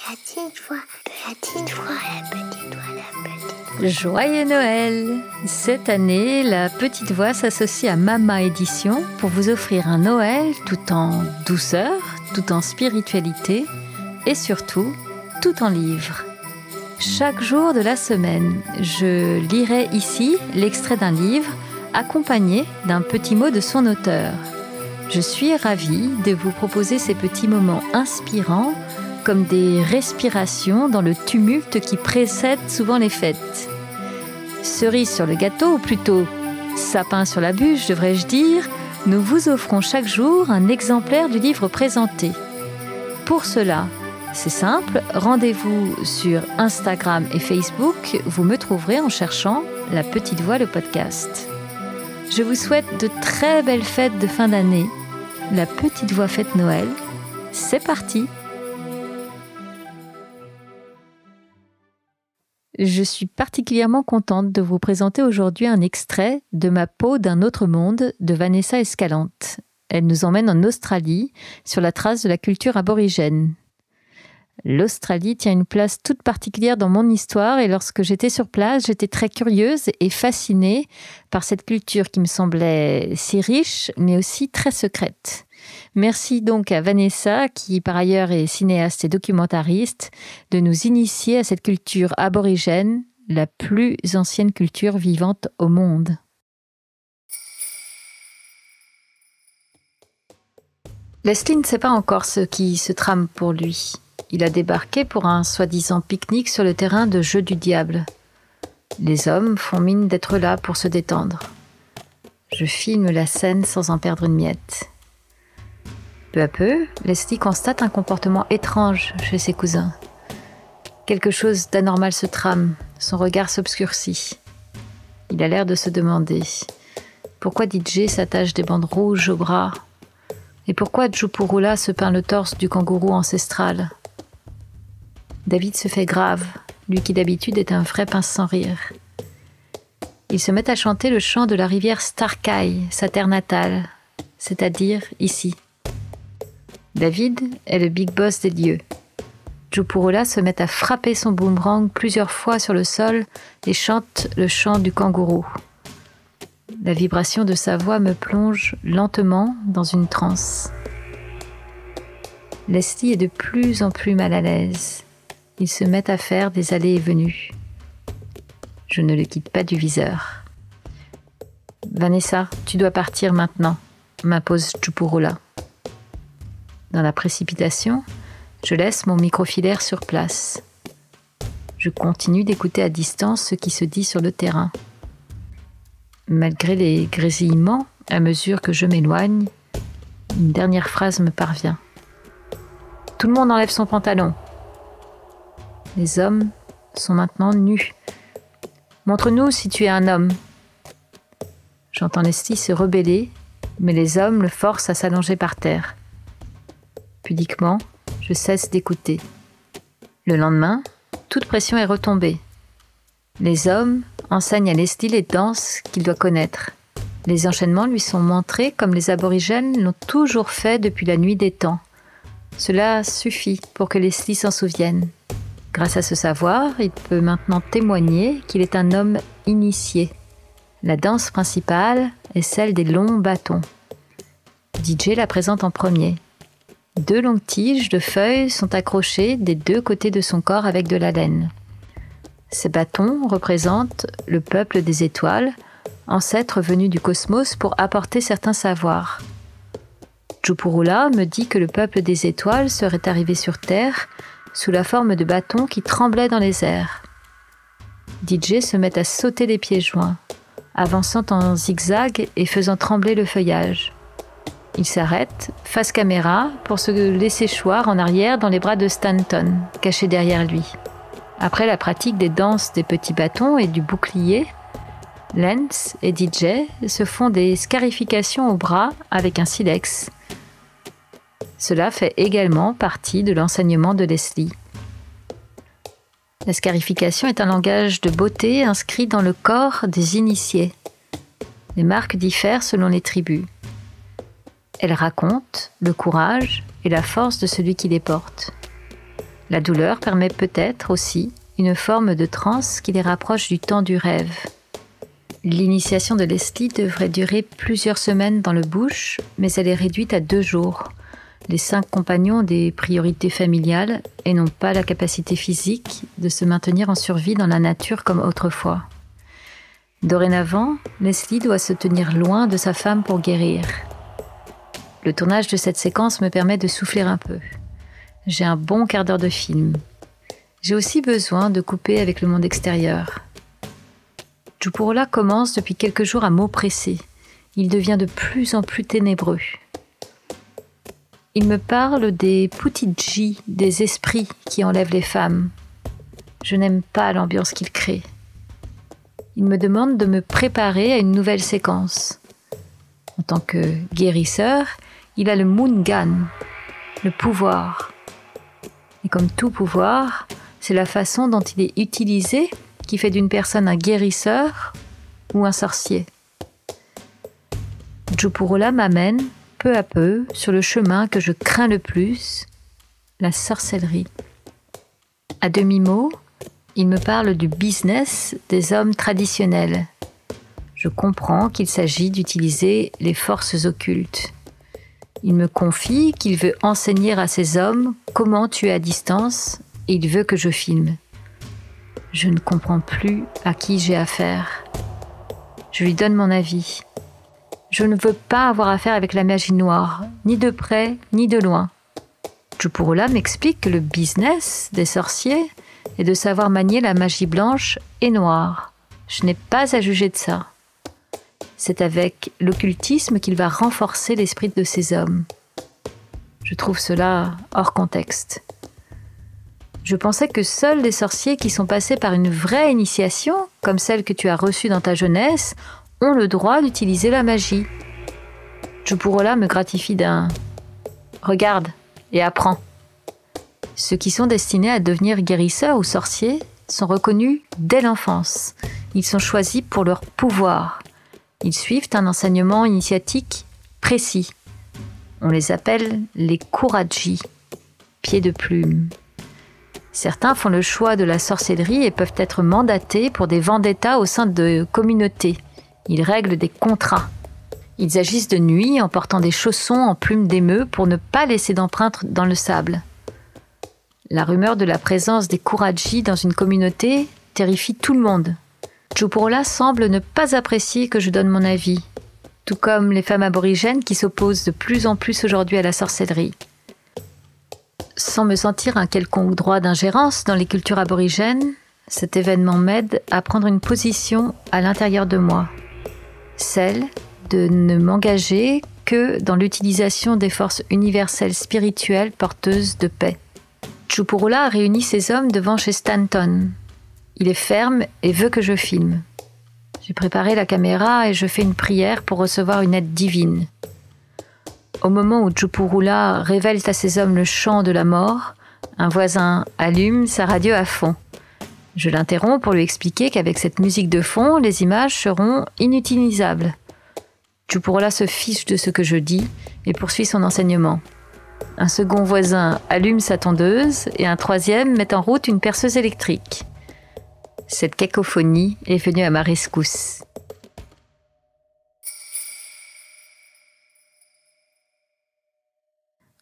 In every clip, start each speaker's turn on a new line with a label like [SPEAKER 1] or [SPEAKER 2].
[SPEAKER 1] Petite voix, la petite voix, la petite voix, la petite voix.
[SPEAKER 2] Joyeux Noël! Cette année, la Petite Voix s'associe à Mama Édition pour vous offrir un Noël tout en douceur, tout en spiritualité et surtout, tout en livres. Chaque jour de la semaine, je lirai ici l'extrait d'un livre accompagné d'un petit mot de son auteur. Je suis ravie de vous proposer ces petits moments inspirants comme des respirations dans le tumulte qui précède souvent les fêtes. Cerise sur le gâteau, ou plutôt sapin sur la bûche, devrais-je dire, nous vous offrons chaque jour un exemplaire du livre présenté. Pour cela, c'est simple, rendez-vous sur Instagram et Facebook, vous me trouverez en cherchant La Petite Voix, le podcast. Je vous souhaite de très belles fêtes de fin d'année. La Petite Voix fête Noël, c'est parti! Je suis particulièrement contente de vous présenter aujourd'hui un extrait de Ma peau d'un autre monde de Vanessa Escalante. Elle nous emmène en Australie, sur la trace de la culture aborigène. L'Australie tient une place toute particulière dans mon histoire et lorsque j'étais sur place, j'étais très curieuse et fascinée par cette culture qui me semblait si riche, mais aussi très secrète. Merci donc à Vanessa, qui par ailleurs est cinéaste et documentariste, de nous initier à cette culture aborigène, la plus ancienne culture vivante au monde. Leslie ne sait pas encore ce qui se trame pour lui. Il a débarqué pour un soi-disant pique-nique sur le terrain de jeu du diable. Les hommes font mine d'être là pour se détendre. Je filme la scène sans en perdre une miette. Peu à peu, Leslie constate un comportement étrange chez ses cousins. Quelque chose d'anormal se trame, son regard s'obscurcit. Il a l'air de se demander pourquoi DJ s'attache des bandes rouges au bras et pourquoi Tchoupouroula se peint le torse du kangourou ancestral. David se fait grave, lui qui d'habitude est un vrai pince sans rire. Ils se mettent à chanter le chant de la rivière Starkai, sa terre natale, c'est-à-dire ici. David est le big boss des lieux. Tchoupouroula se met à frapper son boomerang plusieurs fois sur le sol et chante le chant du kangourou. La vibration de sa voix me plonge lentement dans une transe. Leslie est de plus en plus mal à l'aise. Ils se mettent à faire des allées et venues. Je ne le quitte pas du viseur. « Vanessa, tu dois partir maintenant », m'impose Tchoupouroula. Dans la précipitation, je laisse mon microfilaire sur place. Je continue d'écouter à distance ce qui se dit sur le terrain. Malgré les grésillements, à mesure que je m'éloigne, une dernière phrase me parvient. « Tout le monde enlève son pantalon. » Les hommes sont maintenant nus. « Montre-nous si tu es un homme. » J'entends Leslie se rebeller, mais les hommes le forcent à s'allonger par terre. Pudiquement, je cesse d'écouter. Le lendemain, toute pression est retombée. Les hommes enseignent à Leslie les danses qu'il doit connaître. Les enchaînements lui sont montrés comme les aborigènes l'ont toujours fait depuis la nuit des temps. Cela suffit pour que Leslie s'en souvienne. Grâce à ce savoir, il peut maintenant témoigner qu'il est un homme initié. La danse principale est celle des longs bâtons. DJ la présente en premier. 2 longues tiges de feuilles sont accrochées des 2 côtés de son corps avec de la laine. Ces bâtons représentent le peuple des étoiles, ancêtres venus du cosmos pour apporter certains savoirs. Tchoupouroula me dit que le peuple des étoiles serait arrivé sur Terre sous la forme de bâtons qui tremblaient dans les airs. DJ se met à sauter les pieds joints, avançant en zigzag et faisant trembler le feuillage. Il s'arrête, face caméra, pour se laisser choir en arrière dans les bras de Stanton, caché derrière lui. Après la pratique des danses des petits bâtons et du bouclier, Lance et DJ se font des scarifications au bras avec un silex. Cela fait également partie de l'enseignement de Leslie. La scarification est un langage de beauté inscrit dans le corps des initiés. Les marques diffèrent selon les tribus. Elles racontent le courage et la force de celui qui les porte. La douleur permet peut-être aussi une forme de transe qui les rapproche du temps du rêve. L'initiation de Leslie devrait durer plusieurs semaines dans le bush, mais elle est réduite à 2 jours. Les 5 compagnons ont des priorités familiales et n'ont pas la capacité physique de se maintenir en survie dans la nature comme autrefois. Dorénavant, Leslie doit se tenir loin de sa femme pour guérir. Le tournage de cette séquence me permet de souffler un peu. J'ai un bon quart d'heure de film. J'ai aussi besoin de couper avec le monde extérieur. Djupurula commence depuis quelques jours à m'oppresser. Il devient de plus en plus ténébreux. Il me parle des putiji, des esprits qui enlèvent les femmes. Je n'aime pas l'ambiance qu'il crée. Il me demande de me préparer à une nouvelle séquence. En tant que guérisseur, il a le Mungan, le pouvoir. Et comme tout pouvoir, c'est la façon dont il est utilisé qui fait d'une personne un guérisseur ou un sorcier. Djupurula m'amène peu à peu sur le chemin que je crains le plus, la sorcellerie. À demi-mot, il me parle du business des hommes traditionnels. Je comprends qu'il s'agit d'utiliser les forces occultes. Il me confie qu'il veut enseigner à ces hommes comment tuer à distance et il veut que je filme. Je ne comprends plus à qui j'ai affaire. Je lui donne mon avis. Je ne veux pas avoir affaire avec la magie noire, ni de près, ni de loin. Djupurula m'explique que le business des sorciers est de savoir manier la magie blanche et noire. Je n'ai pas à juger de ça. C'est avec l'occultisme qu'il va renforcer l'esprit de ces hommes. Je trouve cela hors contexte. Je pensais que seuls les sorciers qui sont passés par une vraie initiation, comme celle que tu as reçue dans ta jeunesse, ont le droit d'utiliser la magie. Djupurula me gratifie d'un « Regarde et apprends ». Ceux qui sont destinés à devenir guérisseurs ou sorciers sont reconnus dès l'enfance. Ils sont choisis pour leur pouvoir. Ils suivent un enseignement initiatique précis. On les appelle les Kuraji, pieds de plume. Certains font le choix de la sorcellerie et peuvent être mandatés pour des vendettas au sein de communautés. Ils règlent des contrats. Ils agissent de nuit en portant des chaussons en plumes d'émeu pour ne pas laisser d'empreintes dans le sable. La rumeur de la présence des Kuraji dans une communauté terrifie tout le monde. Djupurula semble ne pas apprécier que je donne mon avis, tout comme les femmes aborigènes qui s'opposent de plus en plus aujourd'hui à la sorcellerie. Sans me sentir un quelconque droit d'ingérence dans les cultures aborigènes, cet événement m'aide à prendre une position à l'intérieur de moi, celle de ne m'engager que dans l'utilisation des forces universelles spirituelles porteuses de paix. Djupurula a réuni ses hommes devant chez Stanton. Il est ferme et veut que je filme. J'ai préparé la caméra et je fais une prière pour recevoir une aide divine. Au moment où Djupurula révèle à ses hommes le chant de la mort, un voisin allume sa radio à fond. Je l'interromps pour lui expliquer qu'avec cette musique de fond, les images seront inutilisables. Djupurula se fiche de ce que je dis et poursuit son enseignement. Un second voisin allume sa tondeuse et un troisième met en route une perceuse électrique. Cette cacophonie est venue à ma rescousse.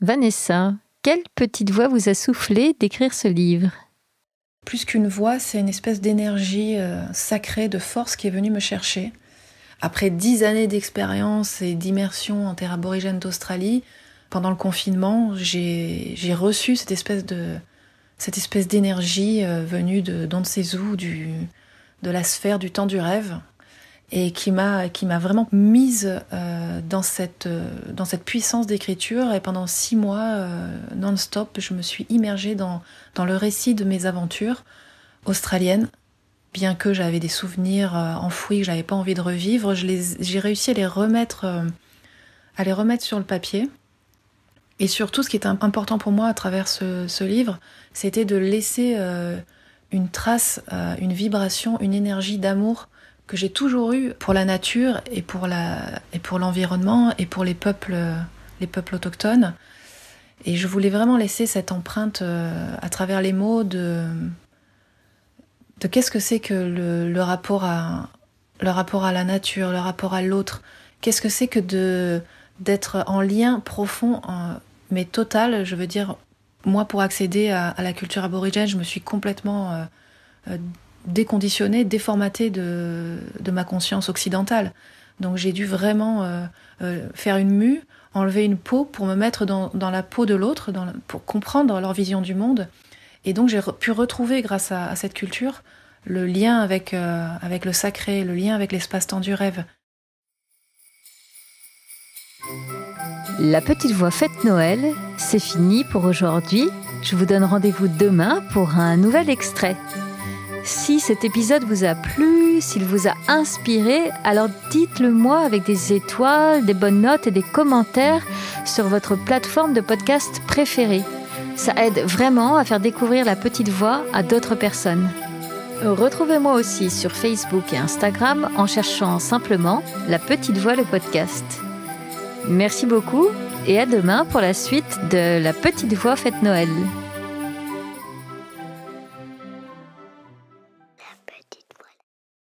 [SPEAKER 2] Vanessa, quelle petite voix vous a soufflé d'écrire ce livre ?
[SPEAKER 3] Plus qu'une voix, c'est une espèce d'énergie sacrée, de force qui est venue me chercher. Après 10 années d'expérience et d'immersion en terre aborigène d'Australie, pendant le confinement, j'ai reçu cette espèce d'énergie venue d'on ne sait où, de la sphère du temps du rêve, et qui m'a vraiment mise dans cette puissance d'écriture. Et pendant 6 mois, non-stop, je me suis immergée dans le récit de mes aventures australiennes. Bien que j'avais des souvenirs enfouis que j'avais pas envie de revivre, j'ai réussi à les remettre sur le papier. Et surtout, ce qui était important pour moi à travers ce livre, c'était de laisser une trace, une vibration, une énergie d'amour que j'ai toujours eue pour la nature et pour l'environnement et pour les peuples autochtones. Et je voulais vraiment laisser cette empreinte à travers les mots de qu'est-ce que c'est que le rapport à la nature, le rapport à l'autre. Qu'est-ce que c'est que d'être en lien profond, mais total. Je veux dire, moi, pour accéder à la culture aborigène, je me suis complètement déconditionnée, déformatée de ma conscience occidentale. Donc j'ai dû vraiment faire une mue, enlever une peau pour me mettre dans la peau de l'autre, pour comprendre leur vision du monde. Et donc j'ai pu retrouver, grâce à cette culture, le lien avec le sacré, le lien avec l'espace-temps du rêve.
[SPEAKER 2] La petite voix Fête Noël, c'est fini pour aujourd'hui. Je vous donne rendez-vous demain pour un nouvel extrait. Si cet épisode vous a plu, s'il vous a inspiré, alors dites-le moi avec des étoiles, des bonnes notes et des commentaires sur votre plateforme de podcast préférée. Ça aide vraiment à faire découvrir la petite voix à d'autres personnes. Retrouvez-moi aussi sur Facebook et Instagram en cherchant simplement La Petite Voix le podcast. Merci beaucoup et à demain pour la suite de La Petite Voix Fête Noël.